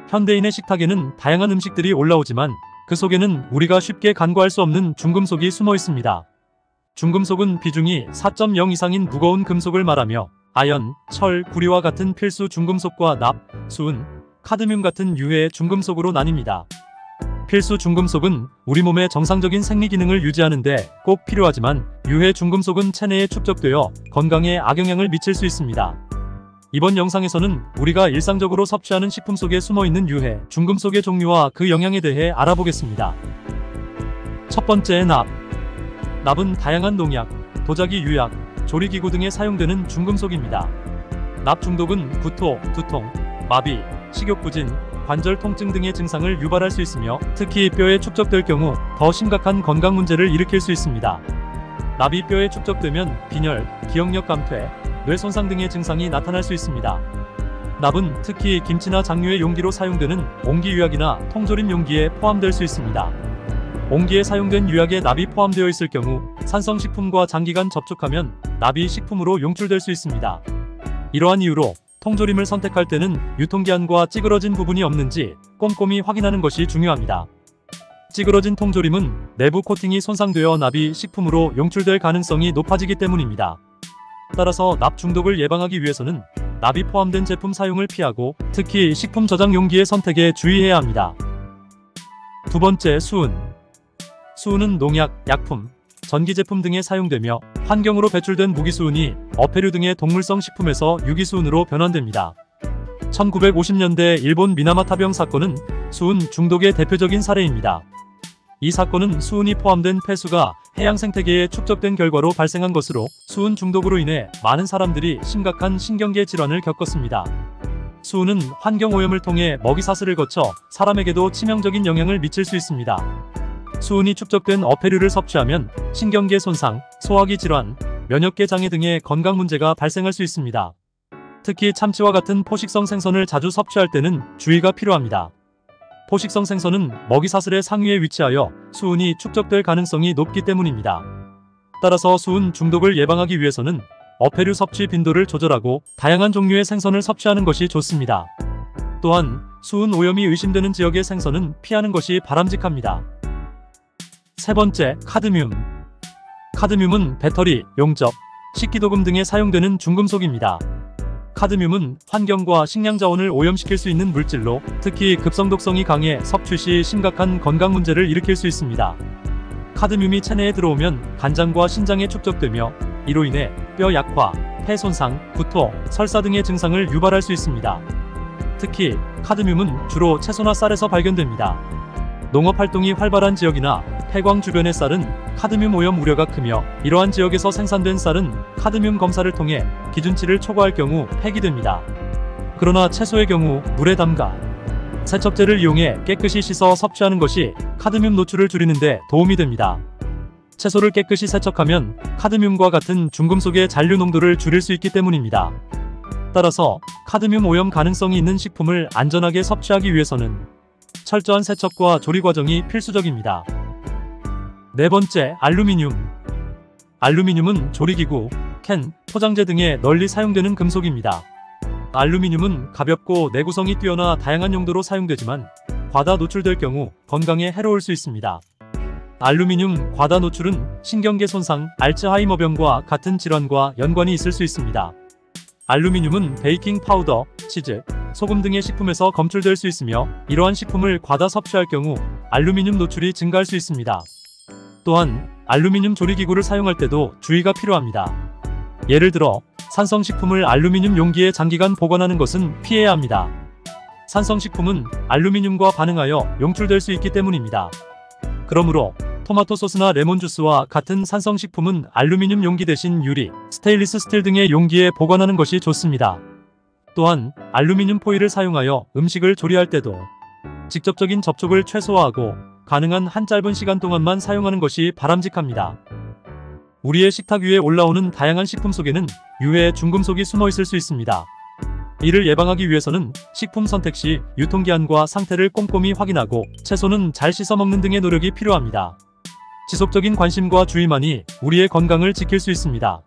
현대인의 식탁에는 다양한 음식들이 올라오지만 그 속에는 우리가 쉽게 간과할 수 없는 중금속이 숨어 있습니다. 중금속은 비중이 4.0 이상인 무거운 금속을 말하며 아연, 철, 구리와 같은 필수 중금속과 납, 수은, 카드뮴 같은 유해의 중금속으로 나뉩니다. 필수 중금속은 우리 몸의 정상적인 생리 기능을 유지하는 데 꼭 필요하지만 유해 중금속은 체내에 축적되어 건강에 악영향을 미칠 수 있습니다. 이번 영상에서는 우리가 일상적으로 섭취하는 식품 속에 숨어있는 유해 중금속의 종류와 그 영향에 대해 알아보겠습니다. 첫 번째, 납. 납은 다양한 농약, 도자기 유약, 조리기구 등에 사용되는 중금속입니다. 납 중독은 구토, 두통, 마비, 식욕부진, 관절 통증 등의 증상을 유발할 수 있으며 특히 뼈에 축적될 경우 더 심각한 건강 문제를 일으킬 수 있습니다. 납이 뼈에 축적되면 빈혈, 기억력 감퇴, 뇌 손상 등의 증상이 나타날 수 있습니다. 납은 특히 김치나 장류의 용기로 사용되는 옹기 유약이나 통조림 용기에 포함될 수 있습니다. 옹기에 사용된 유약에 납이 포함되어 있을 경우 산성식품과 장기간 접촉하면 납이 식품으로 용출될 수 있습니다. 이러한 이유로 통조림을 선택할 때는 유통기한과 찌그러진 부분이 없는지 꼼꼼히 확인하는 것이 중요합니다. 찌그러진 통조림은 내부 코팅이 손상되어 납이 식품으로 용출될 가능성이 높아지기 때문입니다. 따라서 납 중독을 예방하기 위해서는 납이 포함된 제품 사용을 피하고 특히 식품 저장 용기의 선택에 주의해야 합니다. 두 번째, 수은. 수은은 농약, 약품, 전기제품 등에 사용되며 환경으로 배출된 무기수은이 어패류 등의 동물성 식품에서 유기수은으로 변환됩니다. 1950년대 일본 미나마타병 사건은 수은 중독의 대표적인 사례입니다. 이 사건은 수은이 포함된 폐수가 해양 생태계에 축적된 결과로 발생한 것으로 수은 중독으로 인해 많은 사람들이 심각한 신경계 질환을 겪었습니다. 수은은 환경오염을 통해 먹이사슬을 거쳐 사람에게도 치명적인 영향을 미칠 수 있습니다. 수은이 축적된 어패류를 섭취하면 신경계 손상, 소화기 질환, 면역계 장애 등의 건강 문제가 발생할 수 있습니다. 특히 참치와 같은 포식성 생선을 자주 섭취할 때는 주의가 필요합니다. 포식성 생선은 먹이사슬의 상위에 위치하여 수은이 축적될 가능성이 높기 때문입니다. 따라서 수은 중독을 예방하기 위해서는 어패류 섭취 빈도를 조절하고 다양한 종류의 생선을 섭취하는 것이 좋습니다. 또한 수은 오염이 의심되는 지역의 생선은 피하는 것이 바람직합니다. 세 번째, 카드뮴. 카드뮴은 배터리, 용접, 식기도금 등에 사용되는 중금속입니다. 카드뮴은 환경과 식량 자원을 오염시킬 수 있는 물질로 특히 급성독성이 강해 섭취 시 심각한 건강 문제를 일으킬 수 있습니다. 카드뮴이 체내에 들어오면 간장과 신장에 축적되며 이로 인해 뼈 약화, 폐 손상, 구토, 설사 등의 증상을 유발할 수 있습니다. 특히 카드뮴은 주로 채소나 쌀에서 발견됩니다. 농업활동이 활발한 지역이나 폐광 주변의 쌀은 카드뮴 오염 우려가 크며 이러한 지역에서 생산된 쌀은 카드뮴 검사를 통해 기준치를 초과할 경우 폐기됩니다. 그러나 채소의 경우 물에 담가 세척제를 이용해 깨끗이 씻어 섭취하는 것이 카드뮴 노출을 줄이는 데 도움이 됩니다. 채소를 깨끗이 세척하면 카드뮴과 같은 중금속의 잔류 농도를 줄일 수 있기 때문입니다. 따라서 카드뮴 오염 가능성이 있는 식품을 안전하게 섭취하기 위해서는 철저한 세척과 조리 과정이 필수적입니다. 네 번째, 알루미늄. 알루미늄은 조리기구, 캔, 포장재 등에 널리 사용되는 금속입니다. 알루미늄은 가볍고 내구성이 뛰어나 다양한 용도로 사용되지만 과다 노출될 경우 건강에 해로울 수 있습니다. 알루미늄 과다 노출은 신경계 손상, 알츠하이머병과 같은 질환과 연관이 있을 수 있습니다. 알루미늄은 베이킹 파우더, 치즈, 소금 등의 식품에서 검출될 수 있으며 이러한 식품을 과다 섭취할 경우 알루미늄 노출이 증가할 수 있습니다. 또한 알루미늄 조리기구를 사용할 때도 주의가 필요합니다. 예를 들어 산성식품을 알루미늄 용기에 장기간 보관하는 것은 피해야 합니다. 산성식품은 알루미늄과 반응하여 용출될 수 있기 때문입니다. 그러므로 토마토 소스나 레몬 주스와 같은 산성식품은 알루미늄 용기 대신 유리, 스테인리스 스틸 등의 용기에 보관하는 것이 좋습니다. 또한 알루미늄 포일을 사용하여 음식을 조리할 때도 직접적인 접촉을 최소화하고 가능한 한 짧은 시간 동안만 사용하는 것이 바람직합니다. 우리의 식탁 위에 올라오는 다양한 식품 속에는 유해 중금속이 숨어 있을 수 있습니다. 이를 예방하기 위해서는 식품 선택 시 유통기한과 상태를 꼼꼼히 확인하고 채소는 잘 씻어 먹는 등의 노력이 필요합니다. 지속적인 관심과 주의만이 우리의 건강을 지킬 수 있습니다.